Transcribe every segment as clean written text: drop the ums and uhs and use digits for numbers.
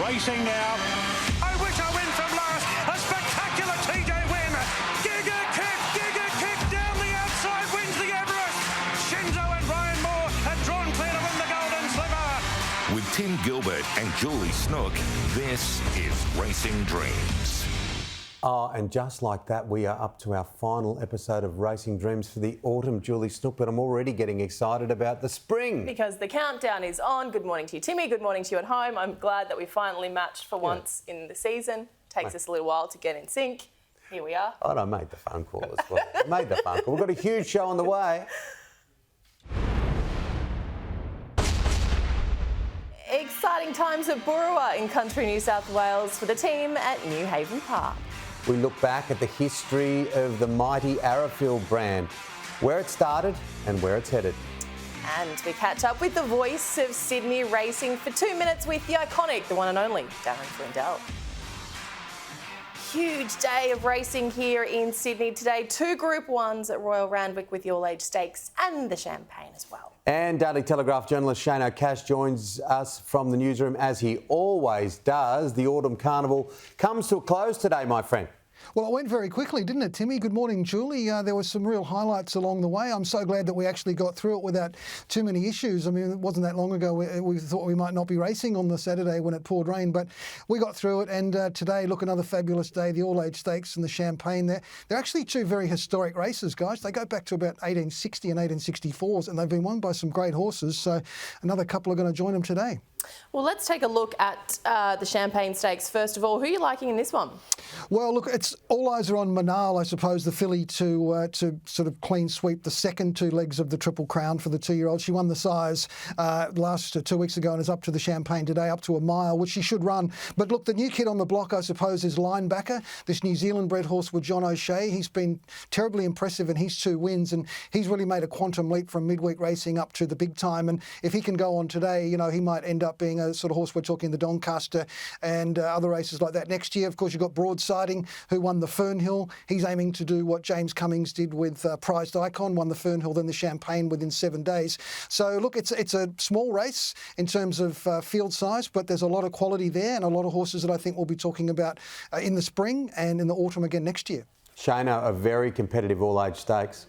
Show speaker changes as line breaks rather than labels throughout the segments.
racing now. I wish I win from last. A spectacular TJ win. Giga kick down the outside, wins the Everest. Shinzo and Ryan Moore have drawn clear to win the Golden Sliver.
With Tim Gilbert and Julie Snook, this is Racing Dreams.
Oh, and just like that, we are up to our final episode of Racing Dreams for the autumn, Julie Snook, but I'm already getting excited about the spring.
Because the countdown is on. Good morning to you, Timmy. Good morning to you at home. I'm glad that we finally matched for once in the season. Takes us a little while to get in sync. Here we are.
Oh, I made the phone call as well. Made the phone call. We've got a huge show on the way.
Exciting times at Burrawa in country New South Wales for the team at New Haven Park.
We look back at the history of the mighty Arrowfield brand, where it started and where it's headed.
And we catch up with the voice of Sydney racing for 2 minutes with the iconic, the one and only, Darren Flindell. Huge day of racing here in Sydney today. 2 Group 1s at Royal Randwick with the All-Age Stakes and the Champagne as well.
And Daily Telegraph journalist Shane O'Cash joins us from the newsroom as he always does. The Autumn Carnival comes to a close today, my friend.
Well, it went very quickly, didn't it, Timmy? Good morning, Julie. There were some real highlights along the way. I'm so glad that we actually got through it without too many issues. I mean, it wasn't that long ago we thought we might not be racing on the Saturday when it poured rain, but we got through it. And today, look, another fabulous day. The All-Age Stakes and the Champagne. They're actually 2 very historic races, guys. They go back to about 1860 and 1864s, and they've been won by some great horses. So another couple are going to join them today.
Well, let's take a look at the Champagne Stakes. First of all, who are you liking in this one?
Well, look, it's all eyes are on Manal, I suppose, the filly to sort of clean sweep the second 2 legs of the Triple Crown for the 2-year-old. She won the Sires last 2 weeks ago and is up to the Champagne today, up to a mile, which she should run. But look, the new kid on the block, I suppose, is Linebacker, this New Zealand-bred horse with John O'Shea. He's been terribly impressive in his 2 wins, and he's really made a quantum leap from midweek racing up to the big time. And if he can go on today, you know, he might end up being a sort of horse we're talking the Doncaster and other races like that. Next year, of course, you've got Broadsiding, who won the Fernhill. He's aiming to do what James Cummings did with Prized Icon, won the Fernhill, then the Champagne within 7 days. So, look, it's a small race in terms of field size, but there's a lot of quality there and a lot of horses that I think we'll be talking about in the spring and in the autumn again next year.
Shana, a very competitive all-age stakes.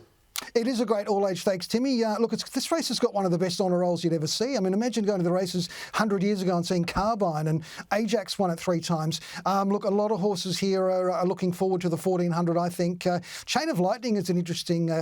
It is a great all-age stakes, Timmy. Look, this race has got one of the best honour rolls you'd ever see. I mean, imagine going to the races 100 years ago and seeing Carbine, and Ajax won it 3 times. Look, a lot of horses here are looking forward to the 1400, I think. Chain of Lightning is an interesting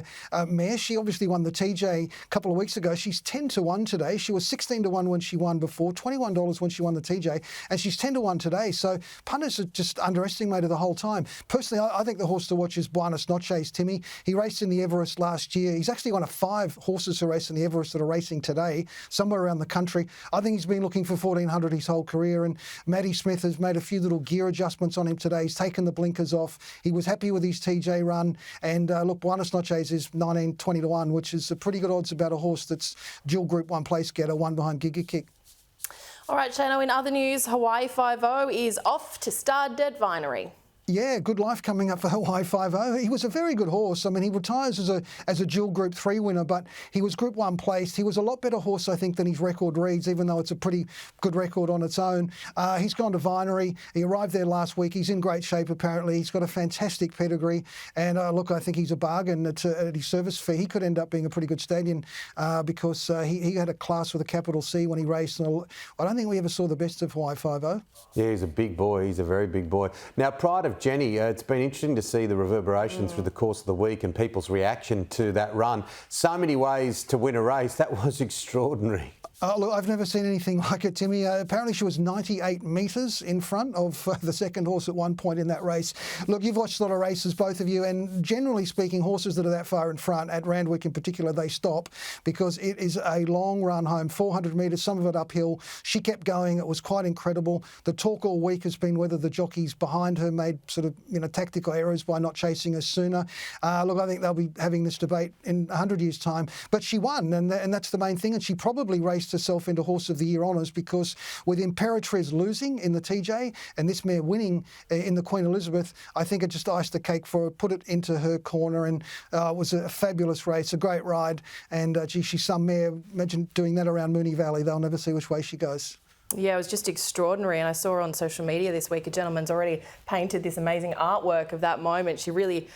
mare. She obviously won the TJ a couple of weeks ago. She's 10-1 today. She was 16-1 when she won before, $21 when she won the TJ, and she's 10-1 today. So punters are just underestimated the whole time. Personally, I think the horse to watch is Buenos Noches, Timmy. He raced in the Everest last year. He's actually one of 5 horses who race in the Everest that are racing today, somewhere around the country. I think he's been looking for 1400 his whole career, and Matty Smith has made a few little gear adjustments on him today. He's taken the blinkers off. He was happy with his TJ run, and look, Buenos Noches is 19-20-1, which is a pretty good odds about a horse that's dual Group 1 place getter, one behind Giga Kick.
All right, Shano, in other news, Hawaii 5-0 is off to Starded at Vinery.
Yeah, good life coming up for Hawaii 5-0. He was a very good horse. I mean, he retires as a dual Group 3 winner, but he was Group 1 placed. He was a lot better horse, I think, than his record reads, even though it's a pretty good record on its own. He's gone to Vinery. He arrived there last week. He's in great shape, apparently. He's got a fantastic pedigree. And look, I think he's a bargain at his service fee. He could end up being a pretty good stallion because he had a class with a capital C when he raced. And I don't think we ever saw the best of Hawaii 5-0.
Yeah, he's a big boy. He's a very big boy. Now, Pride of Jenny, it's been interesting to see the reverberations through the course of the week and people's reaction to that run. So many ways to win a race. That was extraordinary.
Look, I've never seen anything like it, Timmy. Apparently she was 98 metres in front of the second horse at one point in that race. Look, you've watched a lot of races, both of you, and generally speaking, horses that are that far in front, at Randwick in particular, they stop because it is a long run home, 400 metres, some of it uphill. She kept going. It was quite incredible. The talk all week has been whether the jockeys behind her made sort of, tactical errors by not chasing her sooner. Look, I think they'll be having this debate in 100 years' time. But she won, and that's the main thing, and she probably raced herself into Horse of the Year honours because with Imperatriz losing in the TJ and this mare winning in the Queen Elizabeth, I think it just iced the cake for her, put it into her corner, and it was a fabulous race, a great ride, and gee, she's some mare. Imagine doing that around Moonee Valley. They'll never see which way she goes.
Yeah, it was just extraordinary. And I saw on social media this week a gentleman's already painted this amazing artwork of that moment. She really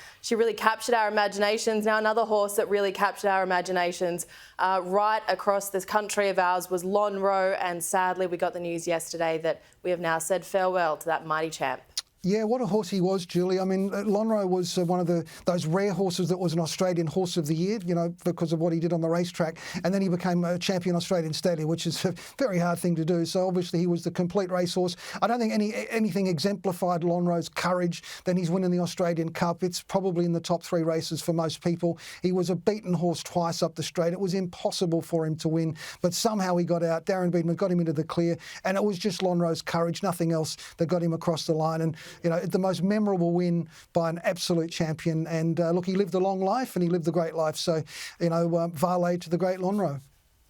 captured our imaginations. Now another horse that really captured our imaginations right across this country of ours was Lonhro, and sadly we got the news yesterday that we have now said farewell to that mighty champ.
Yeah, what a horse he was, Julie. I mean, Lonhro was one of those rare horses that was an Australian Horse of the Year, you know, because of what he did on the racetrack. And then he became a champion Australian stallion, which is a very hard thing to do. So obviously he was the complete racehorse. I don't think anything exemplified Lonhro's courage than his win in the Australian Cup. It's probably in the top 3 races for most people. He was a beaten horse twice up the straight. It was impossible for him to win, but somehow he got out. Darren Beadman got him into the clear, and it was just Lonhro's courage, nothing else, that got him across the line. And you know, the most memorable win by an absolute champion. And look, he lived a long life and he lived a great life. So, you know, valet to the great Lonhro.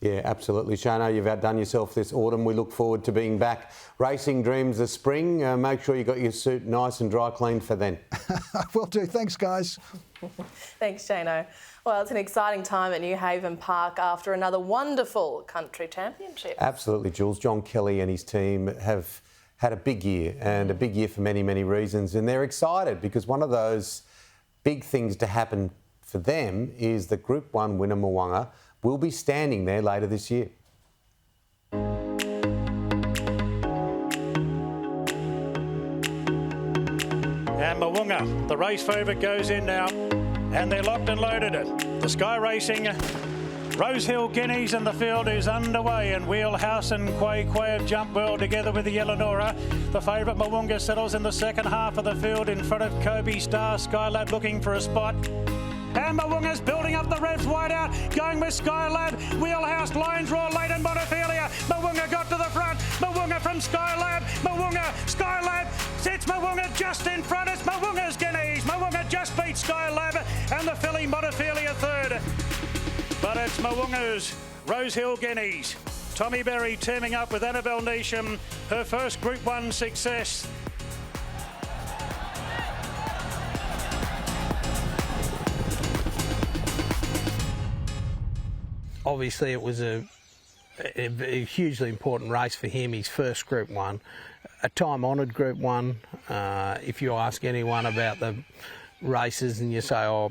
Yeah, absolutely. Shano, you've outdone yourself this autumn. We look forward to being back racing dreams this spring. Make sure you got your suit nice and dry cleaned for then.
Will do. Thanks, guys.
Thanks, Shano. Well, it's an exciting time at New Haven Park after another wonderful country championship.
Absolutely, Jules. John Kelly and his team have had a big year, and a big year for many, many reasons. And they're excited because one of those big things to happen for them is that Group 1 winner Mo'unga will be standing there later this year.
And Mo'unga, the race favourite, goes in now, and they're locked and loaded. The Sky Racing Rosehill Guineas in the field is underway, and Wheelhouse and Quay have jumped well together with the Eleonora. The favourite Mo'unga settles in the second half of the field in front of Kobe Star. Skylab looking for a spot. And Mo'unga's building up the revs wide out, going with Skylab. Wheelhouse, Lions Roar, Leighton Montefilia. Mo'unga got to the front. Mo'unga from Skylab. Mo'unga, Skylab sits Mo'unga just in front. It's Mo'unga's Guineas. Mo'unga just beat Skylab, and the filly Montefilia third. But it's Mo'unga's Rosehill Guineas. Tommy Berry teaming up with Annabelle Neesham, her first Group 1 success.
Obviously it was a hugely important race for him, his first Group 1, a time-honoured Group 1. If you ask anyone about the races and you say, oh,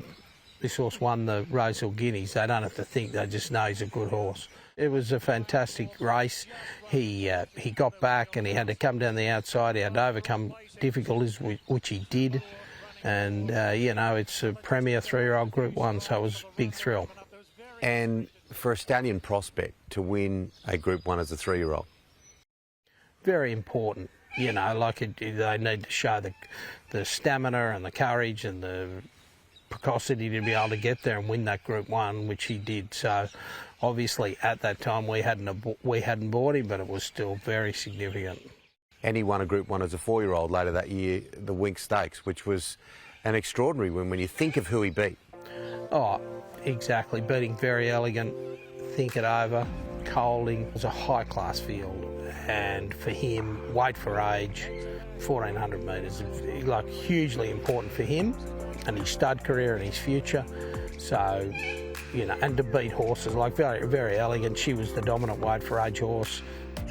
this horse won the Rosehill Guineas, they don't have to think, they just know he's a good horse. It was a fantastic race. He got back and he had to come down the outside. He had to overcome difficulties, which he did. And, you know, it's a premier 3-year-old Group 1, so it was a big thrill.
And for a stallion prospect to win a Group 1 as a 3-year-old?
Very important. You know, like they need to show the stamina and the courage and the precocity to be able to get there and win that Group 1, which he did. So obviously at that time we hadn't bought him, but it was still very significant.
And he won a Group 1 as a 4-year-old later that year, the Wink Stakes, which was an extraordinary win when you think of who he beat.
Oh, exactly. Beating Very Elegant, Think It Over, Colding. It was a high-class field. And for him, weight for age, 1,400 metres, like hugely important for him and his stud career and his future. So, you know, and to beat horses like Very Elegant, she was the dominant weight for age horse.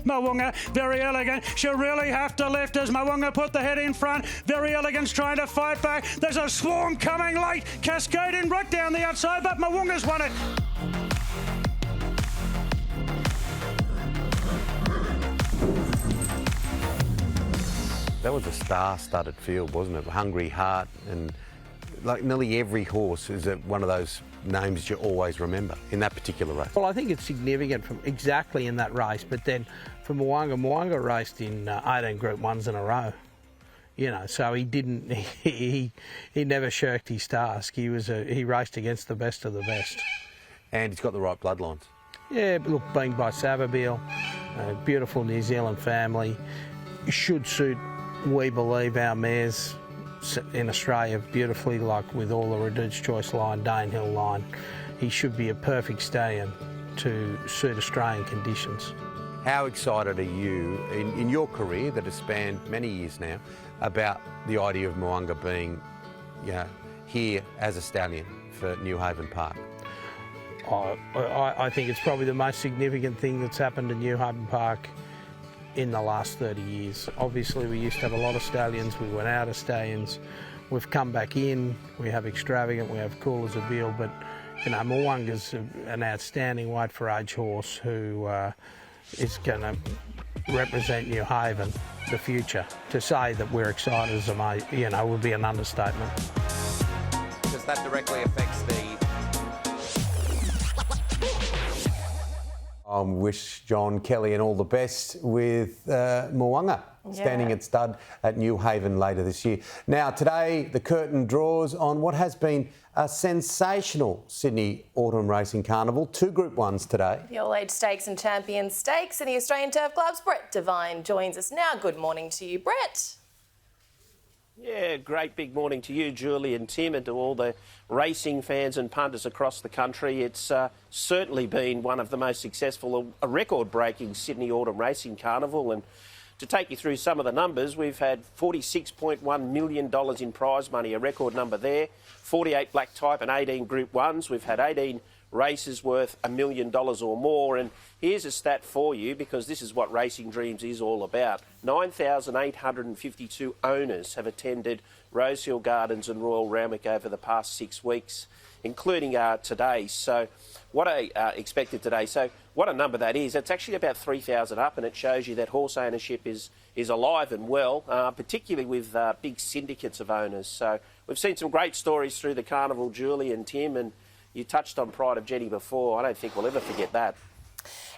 Mo'unga, Very Elegant, she'll really have to lift as Mo'unga put the head in front. Very Elegant's trying to fight back. There's a swarm coming late, cascading right down the outside, but Mo'unga's won it.
That was a star-studded field, wasn't it? Hungry Heart, and like nearly every horse is one of those names you always remember in that particular race.
Well, I think it's significant from exactly in that race, but then for Mo'unga raced in 18 Group 1s in a row. You know, so he didn't. He never shirked his task. He raced against the best of the best.
And he's got the right bloodlines.
Yeah, but look, being by Savabeel, a beautiful New Zealand family, should suit, we believe, our mares in Australia beautifully, like with all the Reduced Choice line, Danehill line. He should be a perfect stallion to suit Australian conditions.
How excited are you in your career that has spanned many years now about the idea of Mo'unga being, you know, here as a stallion for New Haven Park?
I think it's probably the most significant thing that's happened to New Haven Park in the last 30 years. Obviously, we used to have a lot of stallions. We went out of stallions. We've come back in. We have extravagant. We have cool as a bill. But you know, Mwunga's an outstanding weight for age horse who is going to represent New Haven, the future. To say that we're excited as would be an understatement.
Because that directly affects the...
I wish John Kelly and all the best with Mwunga standing at stud at New Haven later this year. Now, today, the curtain draws on what has been a sensational Sydney Autumn Racing Carnival. 2 Group 1s today.
The All Age Stakes and Champions Stakes and the Australian Turf Club's Brett Devine joins us now. Good morning to you, Brett.
Yeah, great big morning to you, Julie and Tim, and to all the racing fans and punters across the country. It's certainly been one of the most successful, a record-breaking Sydney Autumn Racing Carnival. And to take you through some of the numbers, we've had $46.1 million in prize money, a record number there, 48 black type and 18 Group 1s. We've had 18 races worth $1 million or more. And here's a stat for you, because this is what Racing Dreams is all about. 9,852 owners have attended Rosehill Gardens and Royal Randwick over the past 6 weeks, including today. So what I expected today. So what a number that is. It's actually about 3,000 up, and it shows you that horse ownership is alive and well, particularly with big syndicates of owners. So we've seen some great stories through the carnival, Julie and Tim, and you touched on Pride of Jenny before. I don't think we'll ever forget that.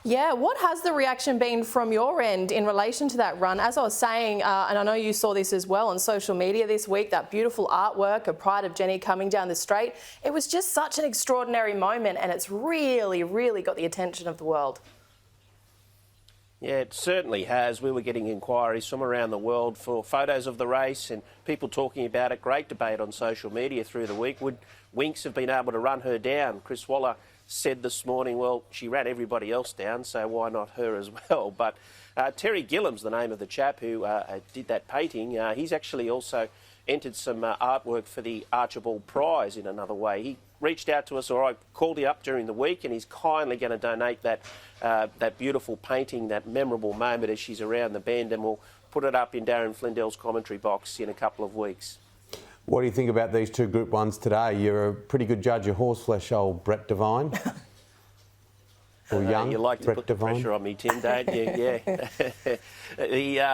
Yeah, what has the reaction been from your end in relation to that run? As I was saying, and I know you saw this as well on social media this week, that beautiful artwork of Pride of Jenny coming down the straight. It was just such an extraordinary moment, and it's really, really got the attention of the world.
Yeah, it certainly has. We were getting inquiries from around the world for photos of the race and people talking about it. Great debate on social media through the week. Would Winks have been able to run her down? Chris Waller said this morning, well, she ran everybody else down, so why not her as well? But Terry Gillam's the name of the chap who did that painting. He's actually also entered some artwork for the Archibald Prize in another way. He reached out to us, or I called him up during the week, and he's kindly going to donate that that beautiful painting, that memorable moment as she's around the bend, and we'll put it up in Darren Flindell's commentary box in a couple of weeks.
What do you think about these 2 Group 1s today? You're a pretty good judge of horseflesh, old Brett Devine. Or young
you like to
Brett
put
Devine.
The pressure on me, Tim, don't you? Yeah.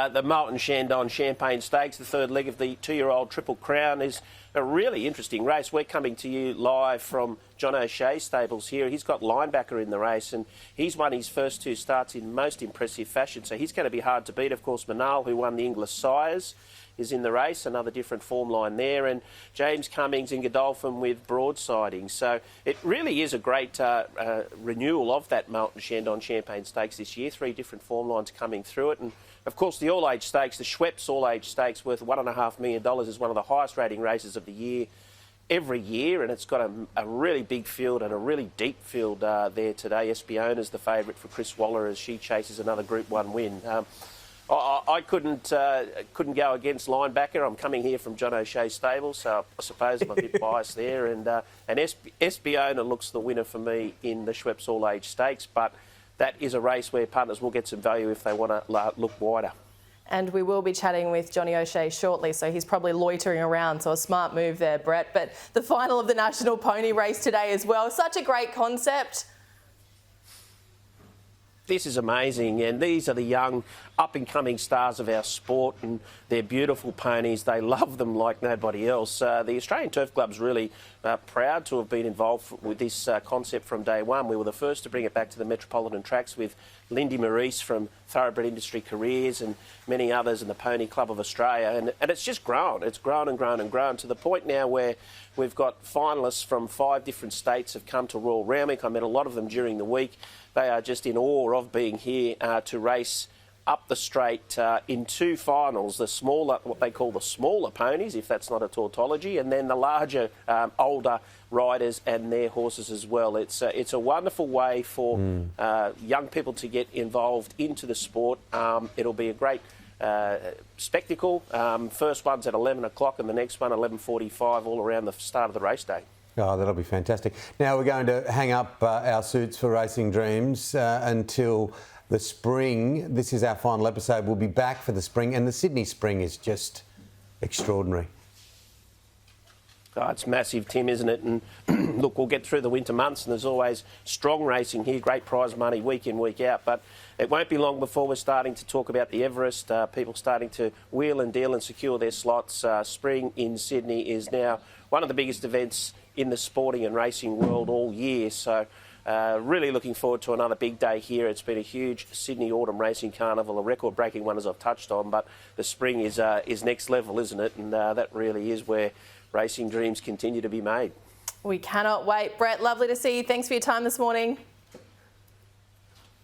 The Martin Shandon Champagne Stakes, the 3rd leg of the 2-year-old Triple Crown, is a really interesting race. We're coming to you live from John O'Shea's stables here. He's got Linebacker in the race, and he's won his first 2 starts in most impressive fashion, so he's going to be hard to beat. Of course, Manal, who won the English Sires, is in the race, another different form line there, and James Cummings in Godolphin with Broadsiding. So it really is a great renewal of that Martin Shandon Champagne Stakes this year. 3 different form lines coming through it, and of course the All Age Stakes, the Schweppes All Age Stakes, worth $1.5 million, is one of the highest rating races of the year every year, and it's got a really big field and a really deep field there today. Espiona's the favourite for Chris Waller as she chases another Group 1 win. I couldn't go against Linebacker. I'm coming here from John O'Shea's stable, so I suppose I'm a bit biased there. And Espiona looks the winner for me in the Schweppes All Age Stakes, but that is a race where punters will get some value if they want to look wider.
And we will be chatting with Johnny O'Shea shortly, so he's probably loitering around, so a smart move there, Brett. But the final of the National Pony Race today as well, such a great concept.
This is amazing, and these are the young up-and-coming stars of our sport, and they're beautiful ponies. They love them like nobody else. The Australian Turf Club's really proud to have been involved with this concept from day one. We were the first to bring it back to the Metropolitan Tracks with Lindy Maurice from Thoroughbred Industry Careers and many others in the Pony Club of Australia, and it's just grown. It's grown and grown and grown to the point now where we've got finalists from 5 different states have come to Royal Randwick. I met a lot of them during the week. They are just in awe of being here to race up the straight in 2 finals, the smaller, what they call the smaller ponies, if that's not a tautology, and then the larger, older riders and their horses as well. It's a wonderful way for young people to get involved into the sport. It'll be a great spectacle. First one's at 11 o'clock and the next one 11:45, all around the start of the race day.
Oh, that'll be fantastic. Now we're going to hang up our suits for Racing Dreams until the spring. This is our final episode. We'll be back for the spring, and the Sydney spring is just extraordinary.
Oh, it's massive, Tim, isn't it? And look, we'll get through the winter months and there's always strong racing here, great prize money week in, week out. But it won't be long before we're starting to talk about the Everest, people starting to wheel and deal and secure their slots. Spring in Sydney is now one of the biggest events in the sporting and racing world all year. So really looking forward to another big day here. It's been a huge Sydney Autumn Racing Carnival, a record-breaking one as I've touched on, but the spring is next level, isn't it? And that really is where racing dreams continue to be made.
We cannot wait. Brett, lovely to see you. Thanks for your time this morning.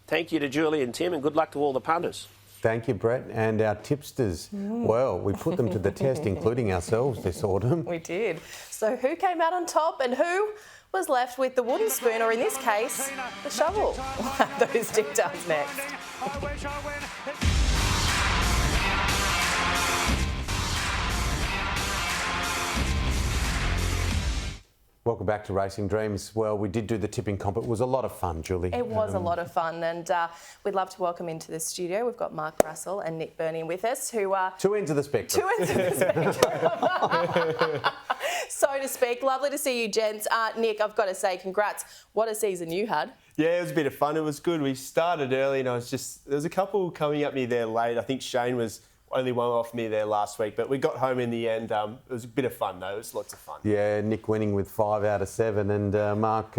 Thank you to Julie and Tim, and good luck to all the punters.
Thank you, Brett. And our tipsters, well, we put them to the test, including ourselves this autumn.
We did. So who came out on top and who was left with the wooden spoon, or in this case, the shovel? We'll have those details next.
Welcome back to Racing Dreams. Well, we did do the tipping comp. It was a lot of fun, Julie.
It was a lot of fun, and we'd love to welcome into the studio. We've got Mark Russell and Nick Burney with us, who are...
Two ends of the spectrum.
Two ends of the spectrum. So to speak. Lovely to see you, gents. Nick, I've got to say, congrats. What a season you had.
Yeah, it was a bit of fun. It was good. We started early and there was a couple coming at me there late. I think Shane was only one off me there last week, but we got home in the end. It was a bit of fun though. It was lots of fun.
Yeah, Nick winning with 5 out of 7, and Mark,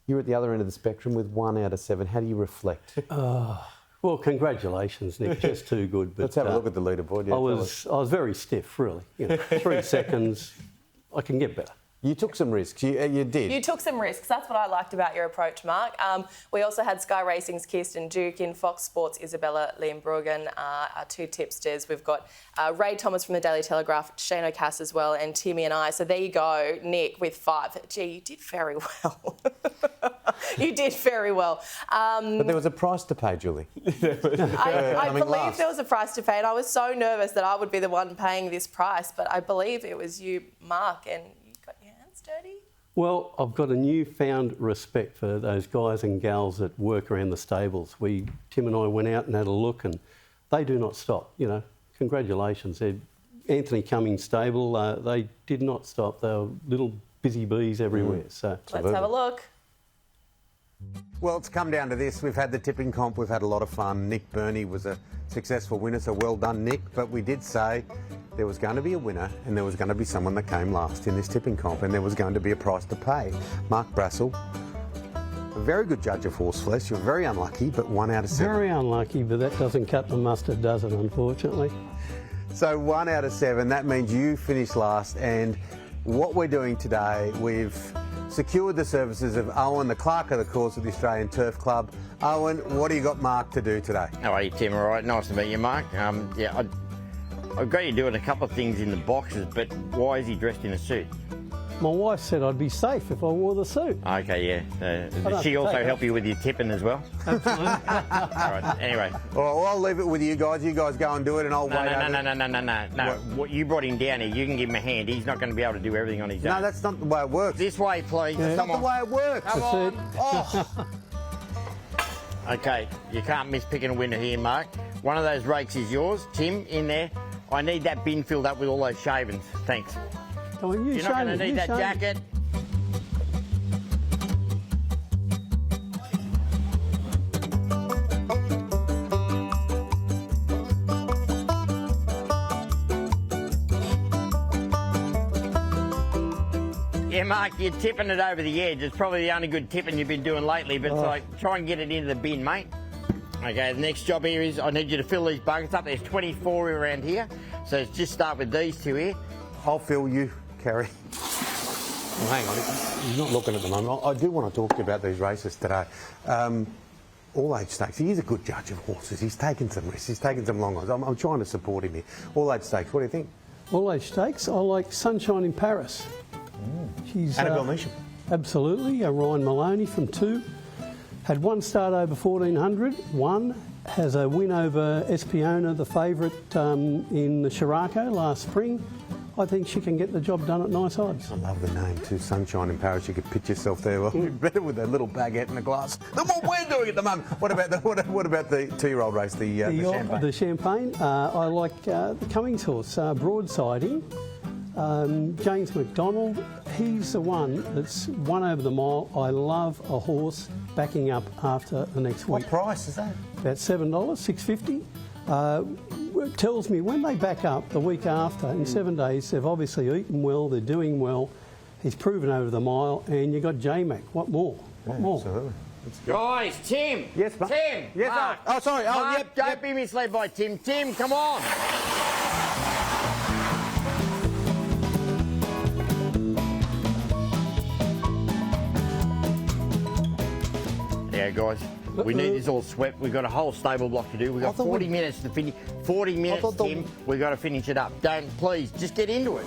you're at the other end of the spectrum with 1 out of 7. How do you reflect?
Well, congratulations, Nick. Just too good. But
let's have a look at the leaderboard. Yeah,
I was very stiff, really. 3 seconds. I can get better.
You took some risks. You did.
You took some risks. That's what I liked about your approach, Mark. We also had Sky Racing's Kirsten Duke in, Fox Sports' Isabella Liam-Bruggen, our 2 tipsters. We've got Ray Thomas from the Daily Telegraph, Shane O'Cass as well, and Timmy and I. So there you go, Nick, with 5. Gee, you did very well. You did very well.
But there was a price to pay, Julie.
I believe there was a price to pay, and I was so nervous that I would be the one paying this price, but I believe it was you, Mark, and you got your hands dirty.
Well, I've got a newfound respect for those guys and gals that work around the stables. Tim and I went out and had a look, and they do not stop. Congratulations. They're Anthony Cummings stable. They did not stop. They were little busy bees everywhere. So
let's have a look.
Well, it's come down to this. We've had the tipping comp. We've had a lot of fun. Nick Burney was a successful winner, so well done, Nick. But we did say there was going to be a winner and there was going to be someone that came last in this tipping comp, and there was going to be a price to pay. Mark Brassel, a very good judge of horseflesh. You're very unlucky, but 1 out of 7.
very unlucky, but that doesn't cut the mustard, does it, unfortunately?
So 1 out of 7, that means you finished last, and what we're doing today, we've secured the services of Owen, the clerk of the course of the Australian Turf Club. Owen, what do you got Mark to do today?
How are you, Tim? All right, nice to meet you, Mark. I've got you doing a couple of things in the boxes, but why is he dressed in a suit?
My wife said I'd be safe if I wore the suit.
Okay, yeah. Does she also help you with your tipping as well?
Absolutely.
All right, anyway.
All right, well, I'll leave it with you guys. You guys go and do it, and I'll wait over.
No. What you brought him down here, you can give him a hand. He's not going to be able to do everything on his own.
No, that's not the way it works.
This way, please.
That's not the way it works.
Come on.
Oh.
Okay, you can't miss picking a winner here, Mark. One of those rakes is yours. Tim, in there. I need that bin filled up with all those shavings. Thanks.
Come on,
You're not going to need that jacket. Yeah, Mark, you're tipping it over the edge. It's probably the only good tipping you've been doing lately, but it's like, try and get it into the bin, mate. Okay, the next job here is I need you to fill these buckets up. There's 24 around here, so just start with these 2 here.
I'll fill you, Kerry. Well, hang on, he's not looking at the moment. I do want to talk to you about these races today. All Age Stakes, he's a good judge of horses. He's taken some risks, he's taken some long ones. I'm trying to support him here. All Age Stakes, what do you think?
All Age Stakes, I like Sunshine in Paris. She's
Annabelle Neesham.
Absolutely. Ryan Maloney from 2. Had 1 start over 1400. 1 has a win over Espiona, the favourite in the Chiraco last spring. I think she can get the job done at nice odds.
I love the name too, Sunshine in Paris. You could pitch yourself there. Well, better with a little baguette and a glass than what we're doing at the moment. What about the 2-year-old race, the Champagne?
The Champagne. I like the Cummings horse, Broadsiding. James McDonald, he's the one that's won over the mile. I love a horse backing up after the next week.
What price is that?
About $7, $6.50. It tells me when they back up the week after, in 7 days, they've obviously eaten well, they're doing well. He's proven over the mile, and you've got J-Mac. What more? What more?
Absolutely.
Guys, Tim.
Yes, Mark.
Tim.
Yes,
Mark.
Oh, sorry. Oh,
Mark,
yep.
don't be misled by Tim. Tim, come on. Yeah, guys. We need this all swept. We've got a whole stable block to do. We've got 40 minutes to finish. 40 minutes, Tim. We've got to finish it up. Don't, please, just get into it.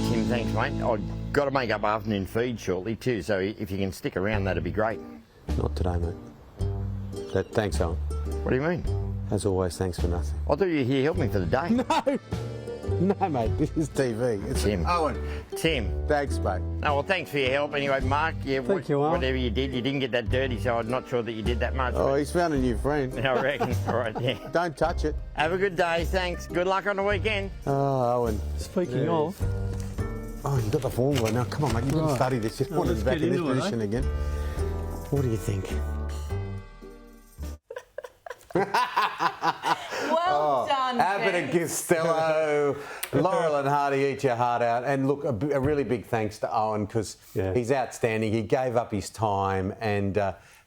Tim, thanks, mate. I've got to make up afternoon feed shortly too, so if you can stick around, that'd be great.
Not today, mate. Thanks, Owen.
What do you mean?
As always, thanks for nothing.
I thought you were here to help me for the day.
No, mate, this is TV. It's
Tim.
Owen.
Tim.
Thanks, mate.
Oh, well, thanks for your help. Anyway, Mark,
Thank you, Owen.
whatever you did, you didn't get that dirty, so I'm not sure that you did that much.
Oh, he's found a new friend.
I reckon. All right, yeah.
Don't touch it.
Have a good day, thanks. Good luck on the weekend.
Oh, Owen.
Speaking of...
Oh, you've got the formula now. Come on, mate. You've got to study this. Just put us back in this position again. What do you think?
Well done,
Abbott and Costello, Laurel and Hardy, eat your heart out. And look, a really big thanks to Owen because he's outstanding. He gave up his time and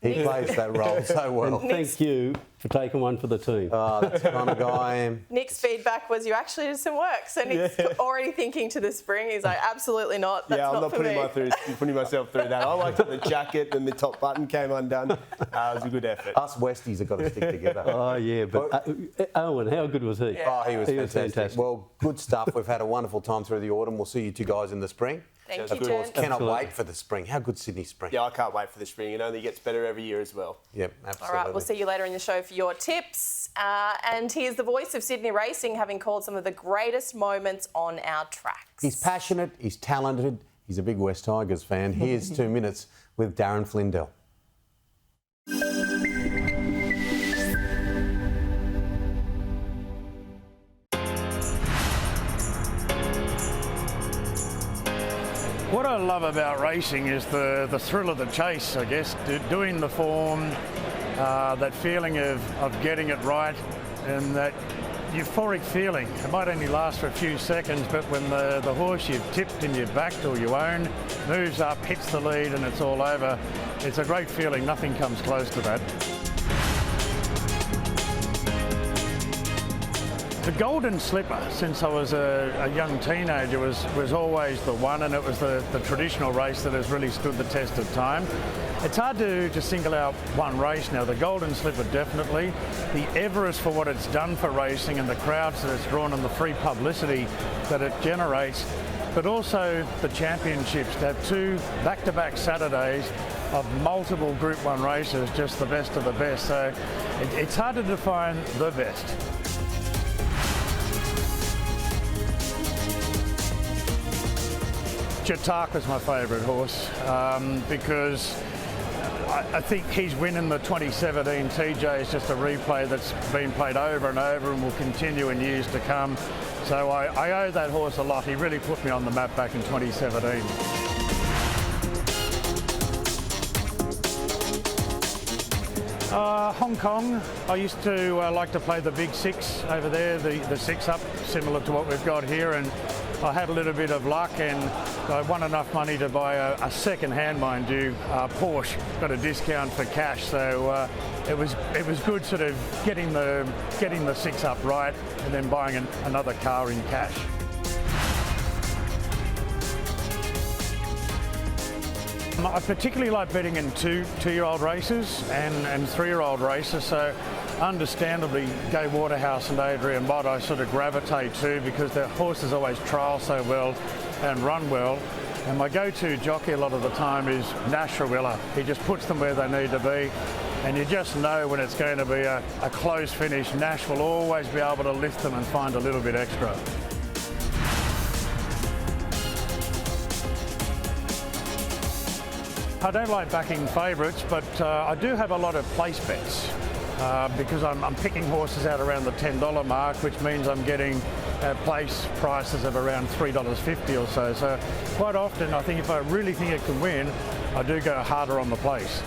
he plays that role so well.
And thank you for taking one for the team.
Oh, that's the kind of guy I am.
Nick's feedback was you actually did some work. So Nick's already thinking to the spring. He's like, absolutely not. That's
I'm not
for me.
putting myself through that. I liked that the jacket and the top button came undone. It was a good effort.
Us Westies have got to stick together.
Oh, yeah, but Owen, how good was he?
Yeah. Oh, he was fantastic. Well, good stuff. We've had a wonderful time through the autumn. We'll see you two guys in the spring.
Thank
of
you,
course,
gents.
cannot wait for the spring. How good Sydney spring?
Yeah, I can't wait for the spring. It only gets better every year as well.
Yep, absolutely.
All right, we'll see you later in the show for your tips. And here's the voice of Sydney racing, having called some of the greatest moments on our tracks.
He's passionate, he's talented, he's a big West Tigers fan. Here's 2 minutes with Darren Flindell.
What I love about racing is the thrill of the chase, I guess, doing the form, that feeling of getting it right and that euphoric feeling. It might only last for a few seconds, but when the horse you've tipped and you've backed or you own moves up, hits the lead and it's all over, it's a great feeling. Nothing comes close to that. The Golden Slipper, since I was a young teenager, was always the one, and it was the traditional race that has really stood the test of time. It's hard to single out one race now. The Golden Slipper definitely, the Everest for what it's done for racing and the crowds that it's drawn and the free publicity that it generates, but also the championships, to have 2 back-to-back Saturdays of multiple Group 1 races, just the best of the best. So it's hard to define the best. Chautauqua's my favourite horse because I think he's winning the 2017 TJ is just a replay that's been played over and over and will continue in years to come. So I owe that horse a lot. He really put me on the map back in 2017. Hong Kong, I used to like to play the Big Six over there, the 6 up, similar to what we've got here, and I had a little bit of luck and I won enough money to buy a second-hand, mind you, Porsche. Got a discount for cash, so it was good sort of getting the 6 up right and then buying another car in cash. I particularly like betting in two-year-old races and 3-year-old races, so understandably Gay Waterhouse and Adrian Mott I sort of gravitate to because their horses always trial so well and run well. And my go-to jockey a lot of the time is Nasrilla. He just puts them where they need to be. And you just know when it's going to be a close finish, Nash will always be able to lift them and find a little bit extra. I don't like backing favourites, but I do have a lot of place bets because I'm picking horses out around the $10 mark, which means I'm getting place prices of around $3.50 or so. So quite often, I think if I really think it can win, I do go harder on the place.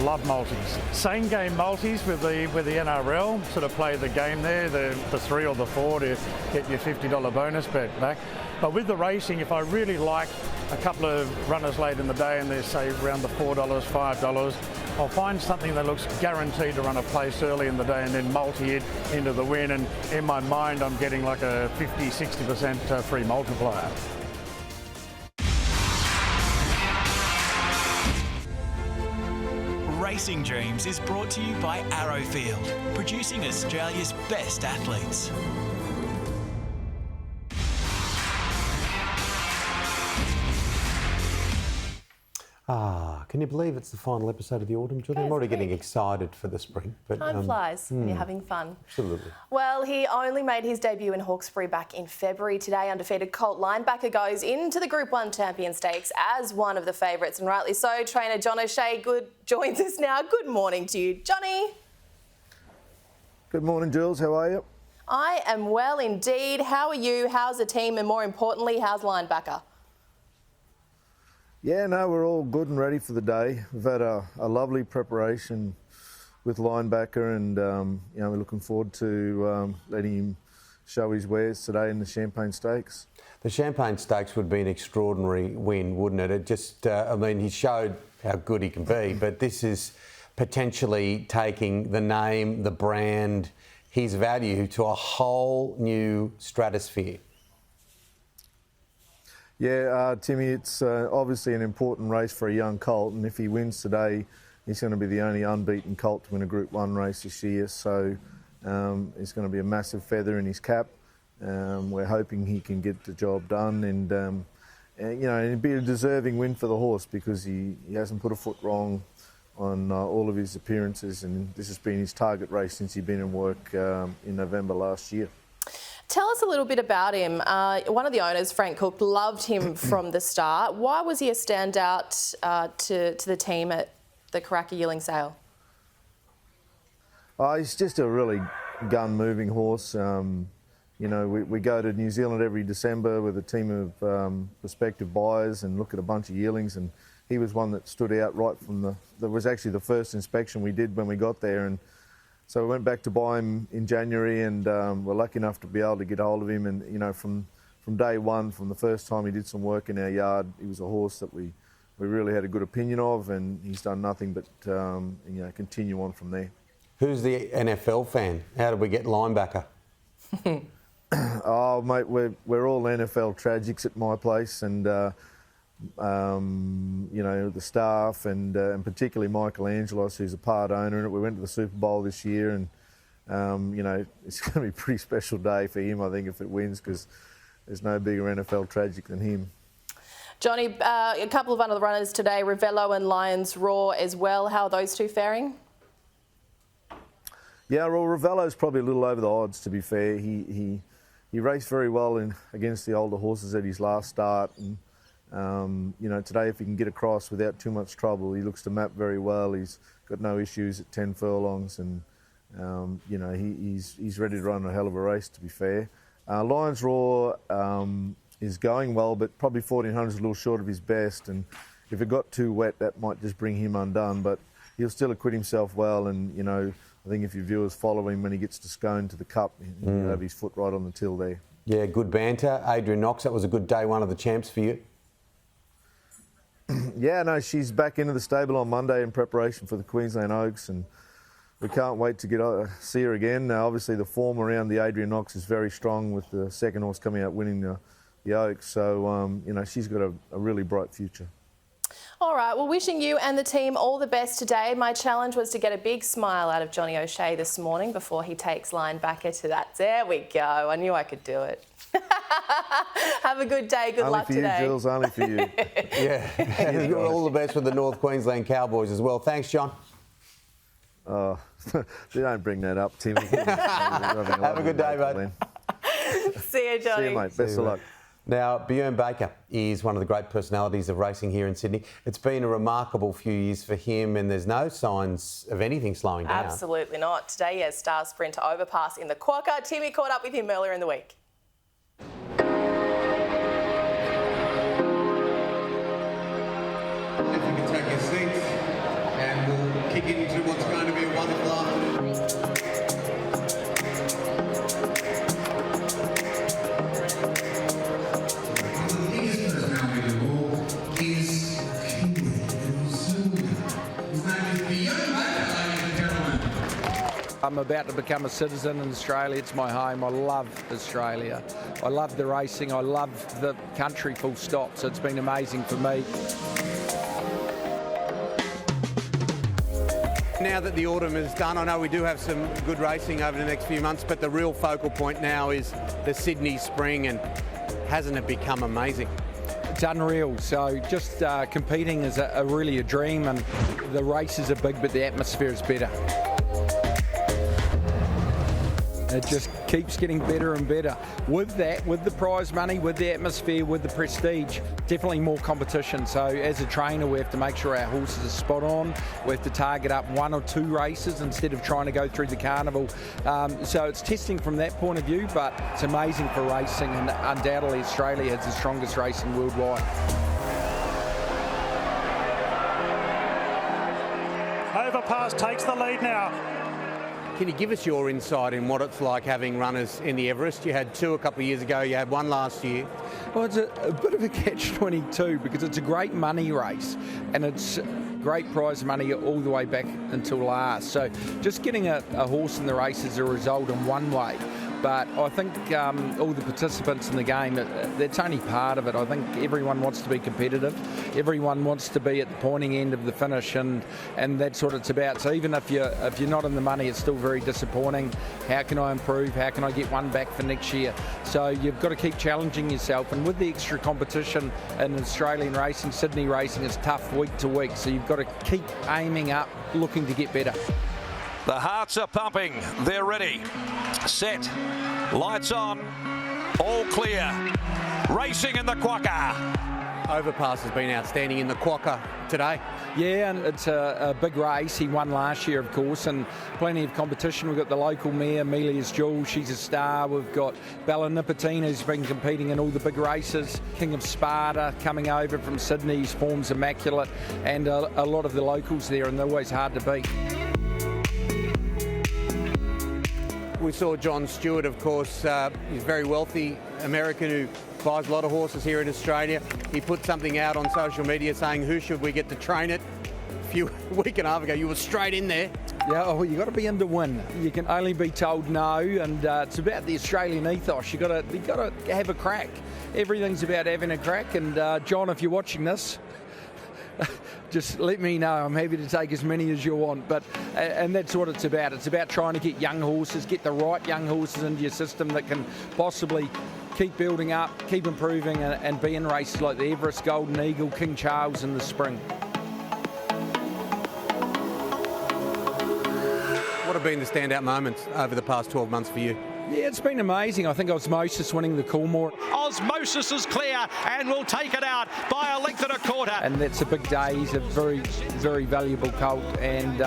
Love multis. Same game multis with the NRL. Sort of play the game there, the 3 or the 4 to get your $50 bonus bet back. But with the racing, if I really like a couple of runners late in the day and they're say around the $4, $5, I'll find something that looks guaranteed to run a place early in the day and then multi it into the win. And in my mind, I'm getting like a 50, 60% free multiplier.
Racing Dreams is brought to you by Arrowfield, producing Australia's best athletes.
Can you believe it's the final episode of the autumn, Julie? I'm already getting excited for the spring. But,
Time flies when you're having fun.
Absolutely.
Well, he only made his debut in Hawkesbury back in February. Today, undefeated Colt linebacker goes into the Group 1 Champion Stakes as one of the favourites, and rightly so. Trainer John O'Shea joins us now. Good morning to you, Johnny.
Good morning, Jules. How are you?
I am well indeed. How are you? How's the team? And more importantly, how's linebacker?
Yeah, no, we're all good and ready for the day. We've had a lovely preparation with linebacker, and we're looking forward to letting him show his wares today in the Champagne Stakes.
The Champagne Stakes would be an extraordinary win, wouldn't it? It just, he showed how good he can be, but this is potentially taking the name, the brand, his value to a whole new stratosphere.
Yeah, Timmy, it's obviously an important race for a young colt, and if he wins today, he's going to be the only unbeaten colt to win a Group 1 race this year, so it's going to be a massive feather in his cap. We're hoping he can get the job done, and it'd be a deserving win for the horse because he hasn't put a foot wrong on all of his appearances, and this has been his target race since he's been in work in November last year.
Tell us a little bit about him. One of the owners, Frank Cook, loved him from the start. Why was he a standout to the team at the Karaka Yearling Sale?
He's just a really gun-moving horse. We go to New Zealand every December with a team of prospective buyers and look at a bunch of yearlings, and he was one that stood out right from that was actually the first inspection we did when we got there. And so we went back to buy him in January, and we're lucky enough to be able to get hold of him. And, from day one, from the first time he did some work in our yard, he was a horse that we really had a good opinion of, and he's done nothing but, continue on from there.
Who's the NFL fan? How did we get linebacker?
Oh, mate, we're all NFL tragics at my place, and, the staff and particularly Michael Angelos, who's a part owner in it. We went to the Super Bowl this year, and, it's going to be a pretty special day for him, I think, if it wins, because there's no bigger NFL tragic than him.
Johnny, a couple of other runners today, Ravello and Lions Roar as well. How are those two faring? Yeah,
well, Ravello's probably a little over the odds, to be fair. He raced very well against the older horses at his last start, and today if he can get across without too much trouble, he looks to map very well. He's got no issues at 10 furlongs, and he's ready to run a hell of a race, to be fair. Lions Roar is going well, but probably 1400 is a little short of his best, and if it got too wet, that might just bring him undone, but he'll still acquit himself well, and I think if your viewers follow him when he gets to Scone to the Cup, he'll have his foot right on the till there.
Yeah, good banter. Adrian Knox, that was a good day one of the champs for you.
Yeah, no, she's back into the stable on Monday in preparation for the Queensland Oaks, and we can't wait to see her again. Obviously, the form around the Adrian Knox is very strong with the second horse coming out winning the Oaks, so, she's got a really bright future.
All right, well, wishing you and the team all the best today. My challenge was to get a big smile out of Johnny O'Shea this morning before he takes linebacker to that. There we go. I knew I could do it. Have a good day. Good luck today.
Only for you, Jules, only for you.
Yeah. All the best with the North Queensland Cowboys as well. Thanks, John.
Oh, you don't bring that up, Timmy.
Have a good day, mate.
See you, Johnny.
See you, mate. Best of luck.
Now, Bjorn Baker is one of the great personalities of racing here in Sydney. It's been a remarkable few years for him, and there's no signs of anything slowing down.
Absolutely not. Today he has Star Sprint overpass in the Quokka. Timmy caught up with him earlier in the week.
If you can take your seats, and we'll kick into what's going to be a wonderful afternoon.
I'm about to become a citizen in Australia. It's my home. I love Australia. I love the racing. I love the country, full stop. So it's been amazing for me.
Now that the autumn is done, I know we do have some good racing over the next few months, but the real focal point now is the Sydney Spring, and hasn't it become amazing?
It's unreal. So just competing is really a dream, and the races are big, but the atmosphere is better. It just keeps getting better and better. With that, with the prize money, with the atmosphere, with the prestige, definitely more competition. So as a trainer, we have to make sure our horses are spot on. We have to target up 1 or 2 races instead of trying to go through the carnival. So it's testing from that point of view, but it's amazing for racing, and undoubtedly Australia has the strongest racing worldwide.
Overpass takes the lead now.
Can you give us your insight in what it's like having runners in the Everest? You had 2 a couple of years ago, you had 1 last year.
Well, it's a bit of a catch-22 because it's a great money race, and it's great prize money all the way back until last. So just getting a horse in the race is a result in one way. But I think all the participants in the game, that's only part of it. I think everyone wants to be competitive. Everyone wants to be at the pointing end of the finish, and that's what it's about. So even if you're not in the money, it's still very disappointing. How can I improve? How can I get one back for next year? So you've got to keep challenging yourself. And with the extra competition in Australian racing, Sydney racing is tough week to week. So you've got to keep aiming up, looking to get better.
The hearts are pumping. They're ready. Set. Lights on. All clear. Racing in the Quokka.
Overpass has been outstanding in the Quokka today.
Yeah, and it's a big race. He won last year, of course, and plenty of competition. We've got the local mare, Amelia's Jewel. She's a star. We've got Bella Nipotina, who's been competing in all the big races. King of Sparta coming over from Sydney. His form's immaculate. And a lot of the locals there, and they're always hard to beat.
We saw John Stewart, of course. He's a very wealthy American who buys a lot of horses here in Australia. He put something out on social media saying, who should we get to train it? A week and a half ago, you were straight in there.
Yeah, well, you've got to be in to win. You can only be told no, and it's about the Australian ethos. You've got to have a crack. Everything's about having a crack, and John, if you're watching this, just let me know. I'm happy to take as many as you want. And that's what it's about. It's about trying to get young horses, get the right young horses into your system that can possibly keep building up, keep improving, and be in races like the Everest, Golden Eagle, King Charles in the spring.
What have been the standout moments over the past 12 months for you?
Yeah, it's been amazing. I think Osmosis winning the Coolmore.
Osmosis is clear and will take it out by a length and a quarter.
And that's a big day. He's a very, very valuable colt, and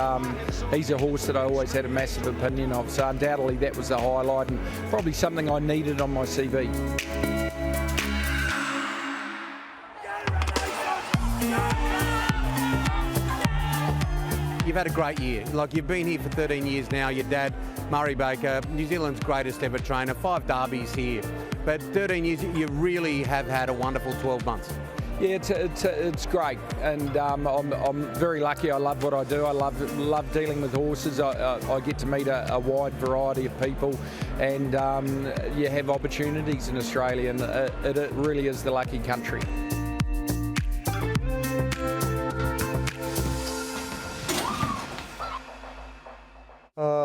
he's a horse that I always had a massive opinion of. So undoubtedly that was the highlight, and probably something I needed on my CV.
You've had a great year. Like, you've been here for 13 years now. Your dad, Murray Baker, New Zealand's greatest ever trainer, 5 derbies here. But 13 years, you really have had a wonderful 12 months.
Yeah, it's great, and I'm very lucky. I love what I do. I love dealing with horses. I get to meet a wide variety of people, and you have opportunities in Australia, and it really is the lucky country.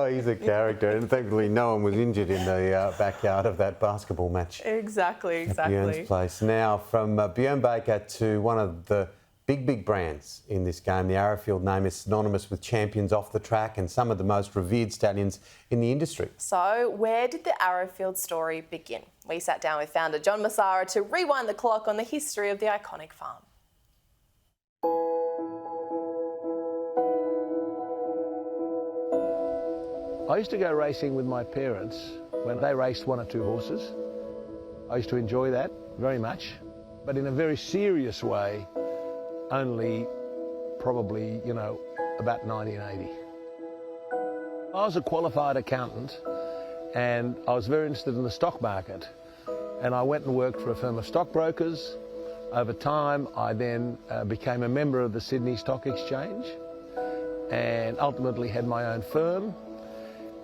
Oh, he's a character, and thankfully no one was injured in the backyard of that basketball match.
Exactly.
At Björn's place. Now, from Björn Baker to one of the big brands in this game. The Arrowfield name is synonymous with champions off the track and some of the most revered stallions in the industry.
So, where did the Arrowfield story begin? We sat down with founder John Massara to rewind the clock on the history of the iconic farm.
I used to go racing with my parents when they raced 1 or 2 horses. I used to enjoy that very much, but in a very serious way, only probably, about 1980. I was a qualified accountant and I was very interested in the stock market, and I went and worked for a firm of stockbrokers. Over time, I then became a member of the Sydney Stock Exchange and ultimately had my own firm.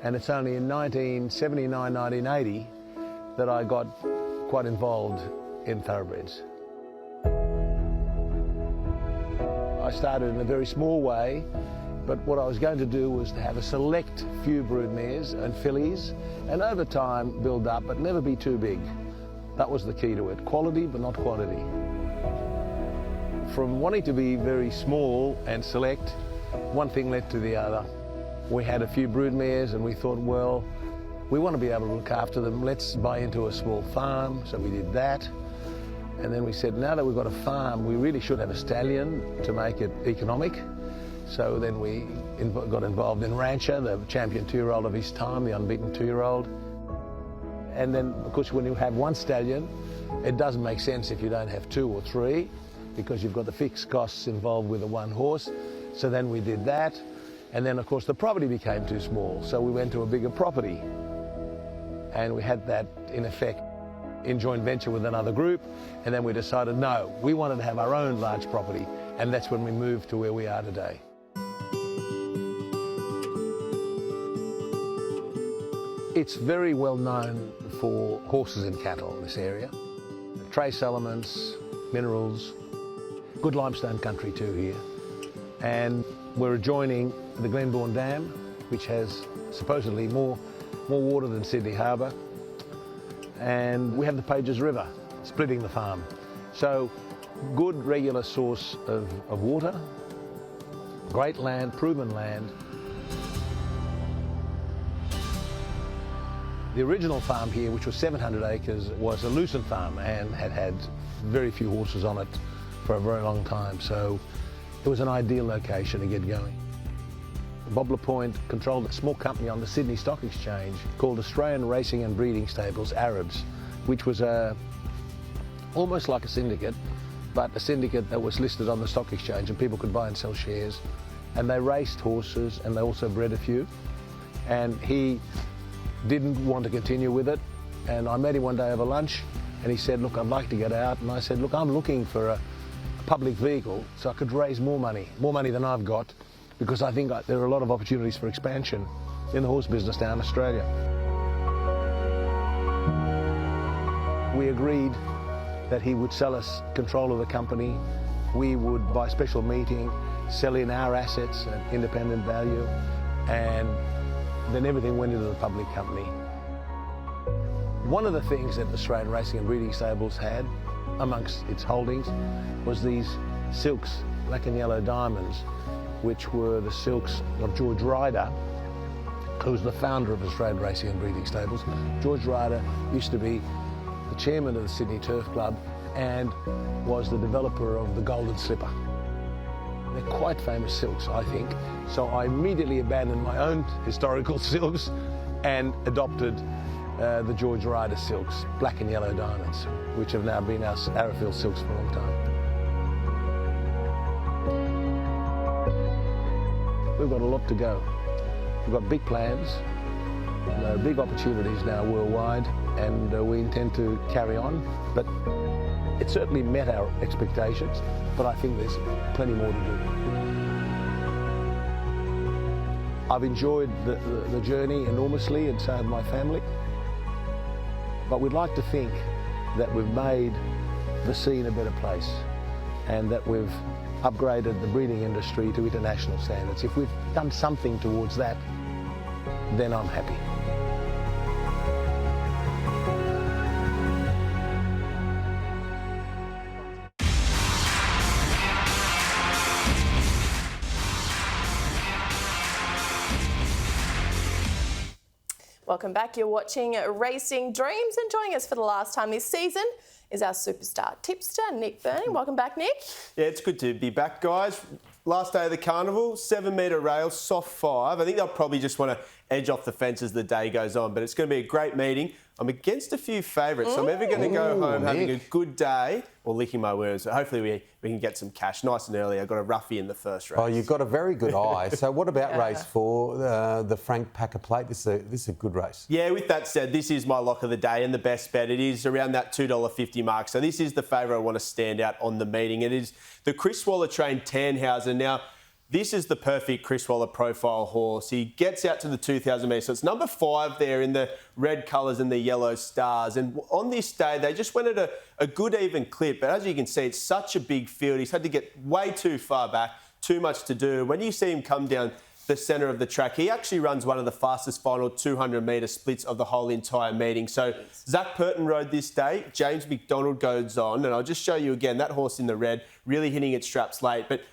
And it's only in 1979, 1980 that I got quite involved in thoroughbreds. I started in a very small way, but what I was going to do was to have a select few broodmares and fillies, and over time build up, but never be too big. That was the key to it. Quality, but not quantity. From wanting to be very small and select, one thing led to the other. We had a few broodmares and we thought, well, we want to be able to look after them. Let's buy into a small farm. So we did that. And then we said, now that we've got a farm, we really should have a stallion to make it economic. So then we got involved in Rancher, the champion 2-year-old of his time, the unbeaten 2-year-old. And then, of course, when you have one stallion, it doesn't make sense if you don't have 2 or 3, because you've got the fixed costs involved with the one horse. So then we did that. And then, of course, the property became too small, so we went to a bigger property. And we had that, in effect, in joint venture with another group, and then we decided, no, we wanted to have our own large property, and that's when we moved to where we are today. It's very well known for horses and cattle in this area. Trace elements, minerals, good limestone country too here. And we're adjoining the Glenbourne Dam, which has supposedly more water than Sydney Harbour. And we have the Pages River splitting the farm. So good regular source of water, great land, proven land. The original farm here, which was 700 acres, was a lucent farm and had very few horses on it for a very long time. So it was an ideal location to get going. Bob LaPointe controlled a small company on the Sydney Stock Exchange called Australian Racing and Breeding Stables, ARABS, which was almost like a syndicate, but a syndicate that was listed on the stock exchange and people could buy and sell shares. And they raced horses and they also bred a few. And he didn't want to continue with it. And I met him one day over lunch and he said, look, I'd like to get out. And I said, look, I'm looking for a public vehicle so I could raise more money than I've got, because I think there are a lot of opportunities for expansion in the horse business down in Australia. We agreed that he would sell us control of the company. We would, by special meeting, sell in our assets at independent value, and then everything went into the public company. One of the things that Australian Racing and Breeding Stables had amongst its holdings was these silks, black and yellow diamonds, which were the silks of George Ryder, who was the founder of Australian Racing and Breeding Stables. George Ryder used to be the chairman of the Sydney Turf Club and was the developer of the Golden Slipper. They're quite famous silks, I think. So I immediately abandoned my own historical silks and adopted the George Ryder silks, black and yellow diamonds, which have now been our Arrowfield silks for a long time. We've got a lot to go. We've got big plans. There are big opportunities now worldwide, and we intend to carry on. But it certainly met our expectations, but I think there's plenty more to do. I've enjoyed the journey enormously, and so have my family. But we'd like to think that we've made the scene a better place and that we've upgraded the breeding industry to international standards. If we've done something towards that, then I'm happy.
Welcome back. You're watching Racing Dreams, and joining us for the last time this season is our superstar tipster, Nick Burney. Welcome back, Nick.
Yeah, it's good to be back, guys. Last day of the carnival, 7 metre rails, soft 5. I think they'll probably just want to edge off the fence as the day goes on, but it's going to be a great meeting. I'm against a few favourites, so I'm either going to go home having a good day or licking my wounds. So hopefully we can get some cash nice and early. I got a roughie in the first race.
Oh, you've got a very good eye. So what about race 4, the Frank Packer Plate? This is a good race.
Yeah, with that said, this is my lock of the day and the best bet. It is around that $2.50 mark. So this is the favourite I want to stand out on the meeting. It is the Chris Waller trained Tannhauser. Now, this is the perfect Chris Waller profile horse. He gets out to the 2,000 metres. So it's number 5 there in the red colours and the yellow stars. And on this day, they just went at a good even clip. But as you can see, it's such a big field. He's had to get way too far back, too much to do. When you see him come down the centre of the track, he actually runs one of the fastest final 200-metre splits of the whole entire meeting. So Zach Purton rode this day. James McDonald goes on. And I'll just show you again, that horse in the red, really hitting its straps late. But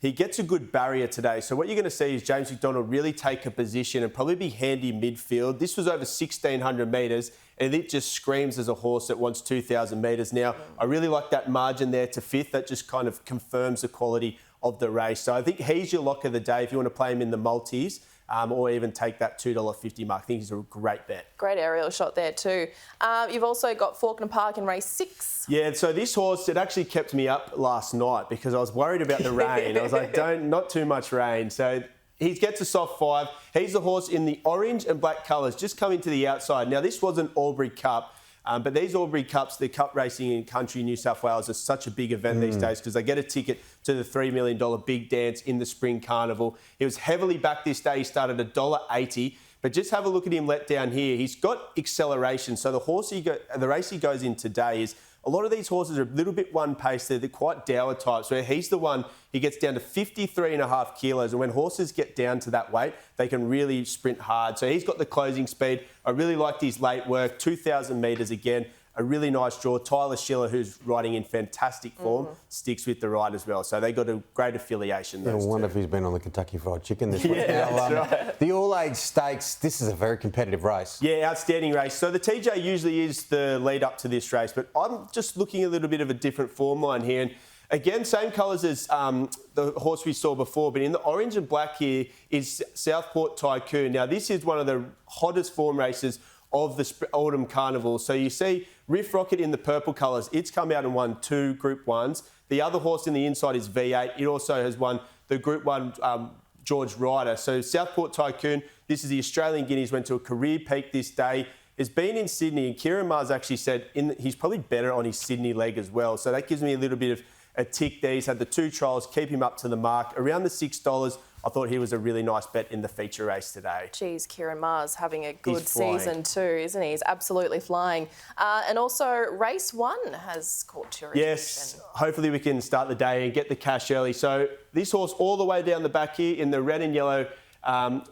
he gets a good barrier today. So what you're going to see is James McDonald really take a position and probably be handy midfield. This was over 1,600 metres, and it just screams as a horse that wants 2,000 metres. Now, I really like that margin there to 5th. That just kind of confirms the quality of the race. So I think he's your lock of the day if you want to play him in the multis. Or even take that $2.50 mark. I think he's a great bet.
Great aerial shot there too. You've also got Faulkner Park in race 6.
Yeah, so this horse, it actually kept me up last night because I was worried about the rain. I was like, not too much rain. So he gets a soft 5. He's the horse in the orange and black colours, just coming to the outside. Now, this was an Albury Cup. But these Albury Cups, the cup racing in country New South Wales, is such a big event these days because they get a ticket to the $3 million big dance in the Spring Carnival. He was heavily back this day. He started at $1.80. But just have a look at him let down here. He's got acceleration. So the race he goes in today is a lot of these horses are a little bit one-paced. They're quite dour types, where he's the one, he gets down to 53.5 kilos. And when horses get down to that weight, they can really sprint hard. So he's got the closing speed. I really liked his late work, 2,000 metres again. A really nice draw. Tyler Schiller, who's riding in fantastic form, sticks with the ride as well. So they got a great affiliation.
I wonder if he's been on the Kentucky Fried Chicken this week.
Yeah, that's right.
The All-Age Stakes, this is a very competitive race.
Yeah, outstanding race. So the TJ usually is the lead up to this race, but I'm just looking a little bit of a different form line here. And again, same colours as the horse we saw before, but in the orange and black here is Southport Tycoon. Now, this is one of the hottest form races of the Autumn Carnival. So you see Riff Rocket in the purple colours. It's come out and won 2 Group 1s. The other horse in the inside is V8. It also has won the Group 1 George Ryder. So Southport Tycoon, this is the Australian Guineas, went to a career peak this day. Has been in Sydney, and Kieran Mars actually said he's probably better on his Sydney leg as well. So that gives me a little bit of a tick there. He's had the 2 trials, keep him up to the mark. Around the $6, I thought he was a really nice bet in the feature race today.
Geez, Kieran Mars having a good season too, isn't he? He's absolutely flying. And also, race 1 has caught your attention.
Yes, hopefully we can start the day and get the cash early. So this horse all the way down the back here in the red and yellow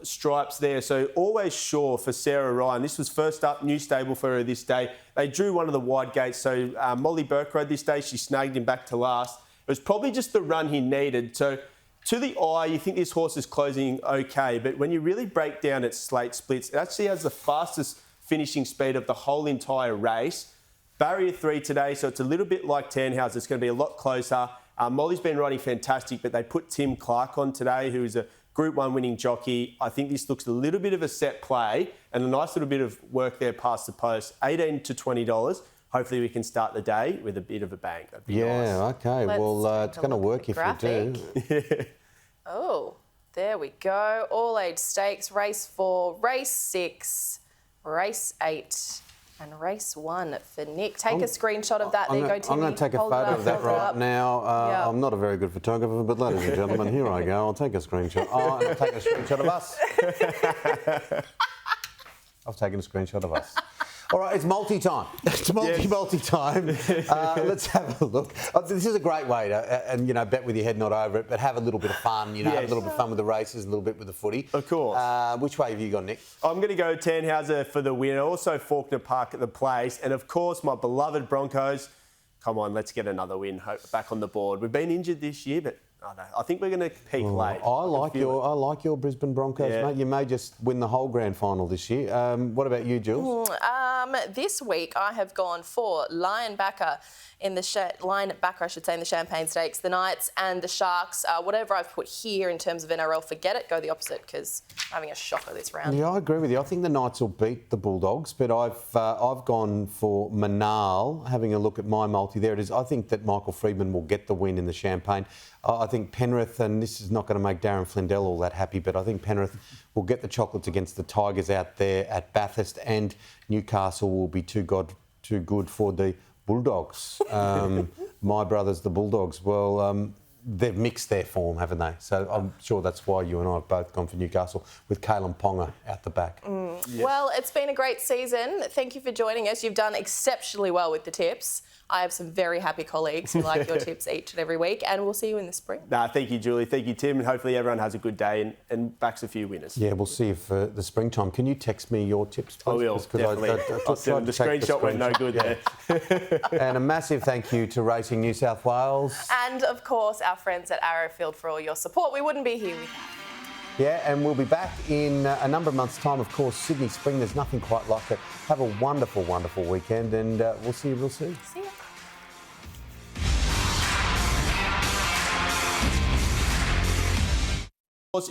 stripes there. So Always Sure for Sarah Ryan. This was first up, new stable for her this day. They drew one of the wide gates. So Molly Burke rode this day. She snagged him back to last. It was probably just the run he needed. So to the eye, you think this horse is closing okay, but when you really break down its slate splits, it actually has the fastest finishing speed of the whole entire race. Barrier 3 today, so it's a little bit like Tannhauser. It's going to be a lot closer. Molly's been riding fantastic, but they put Tim Clark on today, who is a Group 1 winning jockey. I think this looks a little bit of a set play and a nice little bit of work there past the post. $18 to $20. Hopefully we can start the day with a bit of a bang. That'd be nice.
Okay. Well, it's going to work if you do.
Oh, there we go. All-age stakes, race 4, race 6, race 8 and race 1 for Nick. Take a screenshot of that. There you go, Timmy.
I'm going to take a photo of that right now. I'm not a very good photographer, but ladies and gentlemen, here I go. I'll take a screenshot. Oh, and I'll take a screenshot of us. I've taken a screenshot of us. All right, it's multi-time. It's multi-time. Let's have a look. This is a great way to, and bet with your head not over it, but have a little bit of fun. Have a little bit of fun with the races, a little bit with the footy.
Of course.
Which way have you gone, Nick?
I'm going to go Tannhauser for the win. Also Faulkner Park at the place, and of course my beloved Broncos. Come on, let's get another win back on the board. We've been injured this year, but I think we're going to peak late.
I like your Brisbane Broncos, mate. You may just win the whole grand final this year. What about you, Jules?
This week I have gone for Linebacker in the Champagne Stakes, the Knights and the Sharks. Whatever I've put here in terms of NRL, forget it. Go the opposite because I'm having a shocker this round.
Yeah, I agree with you. I think the Knights will beat the Bulldogs, but I've gone for Manal. Having a look at my multi, there it is. I think that Michael Freedman will get the win in the Champagne. I think Penrith, and this is not going to make Darren Flindell all that happy, but I think Penrith will get the chocolates against the Tigers out there at Bathurst, and Newcastle will be too good for the Bulldogs. My brothers, the Bulldogs. Well, they've mixed their form, haven't they? So I'm sure that's why you and I have both gone for Newcastle with Kalen Ponga out the back.
Yes. Well, it's been a great season. Thank you for joining us. You've done exceptionally well with the tips. I have some very happy colleagues who like your tips each and every week, and we'll see you in the spring.
Thank you, Julie. Thank you, Tim, and hopefully everyone has a good day and backs a few winners.
Yeah, we'll see if the springtime. Can you text me your tips, please?
I will, definitely. The screenshot went no good there.
And a massive thank you to Racing New South Wales.
And, of course, our friends at Arrowfield for all your support. We wouldn't be here without you.
Yeah, and we'll be back in a number of months' time. Of course, Sydney Spring, there's nothing quite like it. Have a wonderful, wonderful weekend, and we'll see you real soon.
See ya.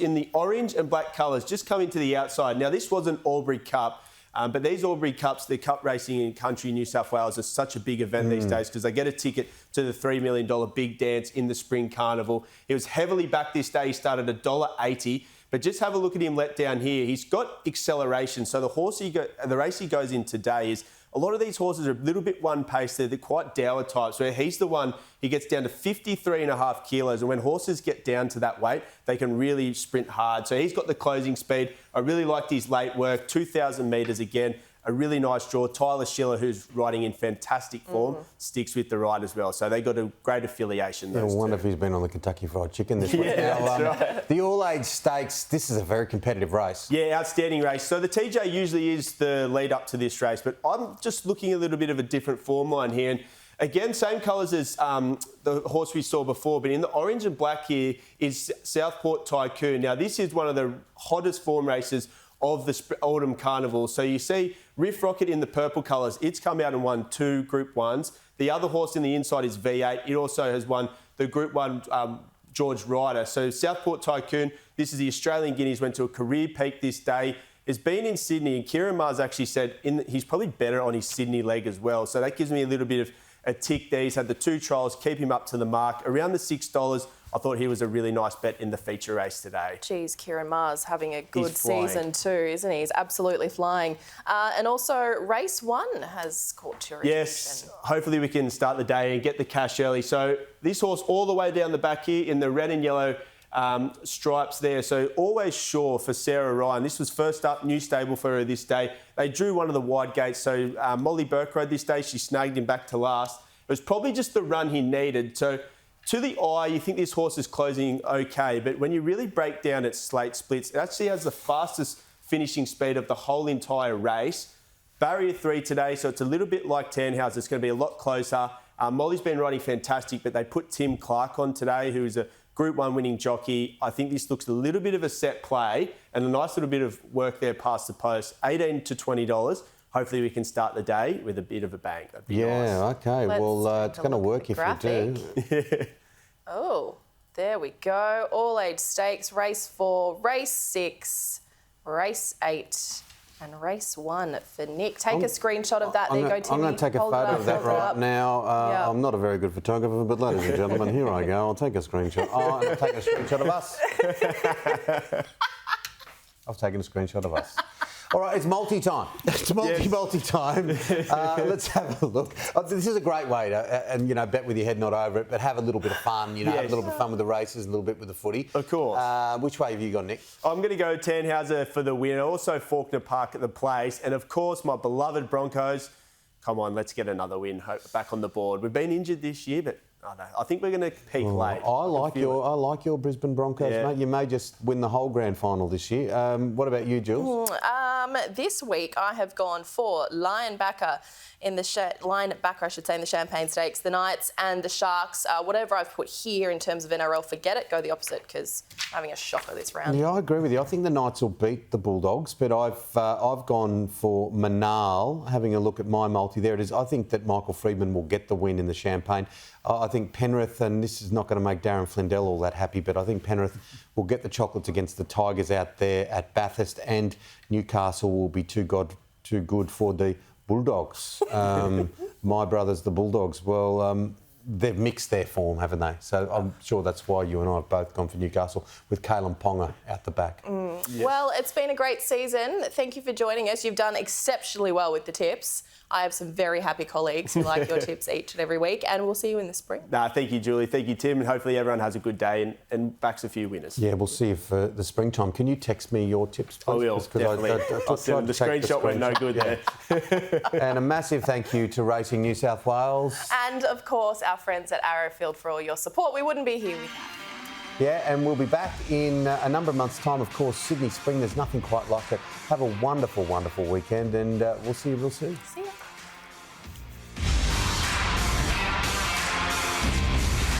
In the orange and black colours, just coming to the outside. Now, this was an Albury Cup, but these Albury Cups, the cup racing in country New South Wales, is such a big event these days because they get a ticket to the $3 million big dance in the Spring Carnival. He was heavily backed this day. He started at $1.80, but just have a look at him let down here. He's got acceleration. So the race he goes in today is a lot of these horses are a little bit one-paced. They're quite dour types, where he's the one, he gets down to 53.5 kilos. And when horses get down to that weight, they can really sprint hard. So he's got the closing speed. I really liked his late work, 2,000 metres again. A really nice draw. Tyler Schiller, who's riding in fantastic form, sticks with the ride as well. So they got a great affiliation.
I wonder if he's been on the Kentucky Fried Chicken this week.
Yeah, that's right.
The All-Age Stakes, this is a very competitive race.
Yeah, outstanding race. So the TJ usually is the lead up to this race, but I'm just looking a little bit of a different form line here. And again, same colours as the horse we saw before, but in the orange and black here is Southport Tycoon. Now, this is one of the hottest form races of the Autumn Carnival. So you see Riff Rocket in the purple colours. It's come out and won 2 Group 1s. The other horse in the inside is V8. It also has won the Group 1 George Ryder. So Southport Tycoon, this is the Australian Guineas, went to a career peak this day. Has been in Sydney, and Kieran Mars actually said he's probably better on his Sydney leg as well. So that gives me a little bit of a tick there. He's had the 2 trials, keep him up to the mark. Around the $6, I thought he was a really nice bet in the feature race today.
Geez, Kieran Mars having a good season too, isn't he? He's absolutely flying. And also, race 1 has caught your attention.
Yes, hopefully we can start the day and get the cash early. So this horse all the way down the back here in the red and yellow stripes there. So Always Sure for Sarah Ryan. This was first up, new stable for her this day. They drew one of the wide gates. So Molly Burke rode this day. She snagged him back to last. It was probably just the run he needed. So to the eye, you think this horse is closing okay, but when you really break down its slate splits, it actually has the fastest finishing speed of the whole entire race. Barrier 3 today, so it's a little bit like Tannhauser. It's going to be a lot closer. Molly's been riding fantastic, but they put Tim Clark on today, who is a Group 1 winning jockey. I think this looks a little bit of a set play and a nice little bit of work there past the post. $18 to $20. Hopefully we can start the day with a bit of a bang. That'd be nice.
Okay. Well, it's going to work if we do.
Oh, there we go. All-age stakes, race 4, race 6, race 8 and race 1 for Nick. Take a screenshot of that. There you go, Timmy.
I'm going to take a photo of that right now. I'm not a very good photographer, but ladies and gentlemen, here I go. I'll take a screenshot. I'll take a screenshot of us. I've taken a screenshot of us. All right, it's multi-time. It's multi-time. Let's have a look. This is a great way to, bet with your head not over it, but have a little bit of fun, have a little bit of fun with the races, a little bit with the footy.
Of course.
Which way have you gone, Nick?
I'm going to go Tannhauser for the win. Also Faulkner Park at the place. And, of course, my beloved Broncos. Come on, let's get another win back on the board. We've been injured this year, but I think we're going to peak late.
I like your Brisbane Broncos, mate. You may just win the whole grand final this year. What about you, Jules?
This week I have gone for Linebacker in the Champagne Stakes, the Knights and the Sharks. Whatever I've put here in terms of NRL, forget it. Go the opposite because I'm having a shocker this round.
Yeah, I agree with you. I think the Knights will beat the Bulldogs, but I've gone for Manal. Having a look at my multi, there it is. I think that Michael Freedman will get the win in the Champagne. I think Penrith, and this is not going to make Darren Flindell all that happy, but I think Penrith will get the chocolates against the Tigers out there at Bathurst, and Newcastle will be too good for the Bulldogs. My brothers, the Bulldogs. Well, they've mixed their form, haven't they? So I'm sure that's why you and I have both gone for Newcastle with Kalen Ponga out the back.
Yes. Well, it's been a great season. Thank you for joining us. You've done exceptionally well with the tips. I have some very happy colleagues who like your tips each and every week, and we'll see you in the spring.
Thank you, Julie. Thank you, Tim, and hopefully everyone has a good day and backs a few winners.
Yeah, we'll see if the springtime. Can you text me your tips, please?
I will, definitely. The screenshot went no good there.
And a massive thank you to Racing New South Wales.
And, of course, our friends at Arrowfield for all your support. We wouldn't be here without you.
Yeah, and we'll be back in a number of months' time. Of course, Sydney Spring, there's nothing quite like it. Have a wonderful, wonderful weekend, and we'll see you real soon.
See you.